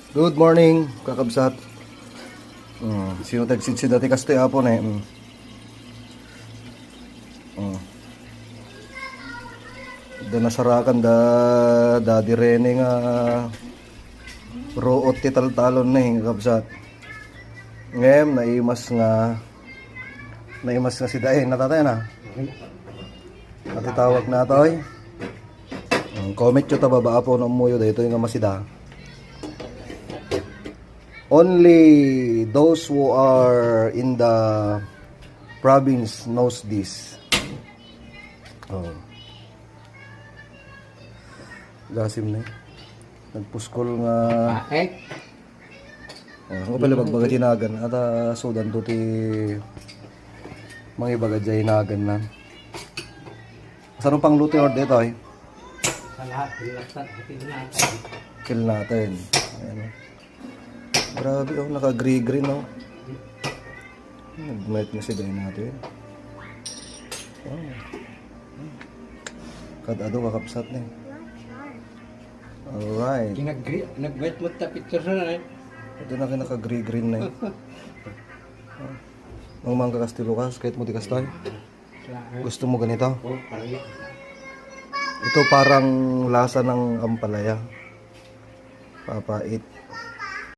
Good morning, kakabsat. Sino tagsidsid dati kastoy hapon eh. Da nasarakan da Daddy Rene nga ruot ti taltalon na eh, kakabsat. Ngayon, naimas nga si Dae. Natatay na. Natitawag na ito eh. Comment nyo ta baba po na umuyo dito yung nga masida. Only those who are in the province knows this. Oh. Gasim na. Nagpuskol nga. Ako pala magbaga hinagan. At sudan to ti mga ibaga dyan hinagan na. Saan pang luto yung dito eh? Sa lahat, Kill natin. Ayan. Grabe oh, naka-green oh. Nag-melt na si Day natin. Oh. Kadado kakapsat na eh. Alright. Nag-wet mo ta picture na eh. Ito na kayo naka-green na eh. Ang mga kakastilo ka, kahit mo di kastoy. Gusto mo ganito? Ito parang lasa ng ampalaya. Papait.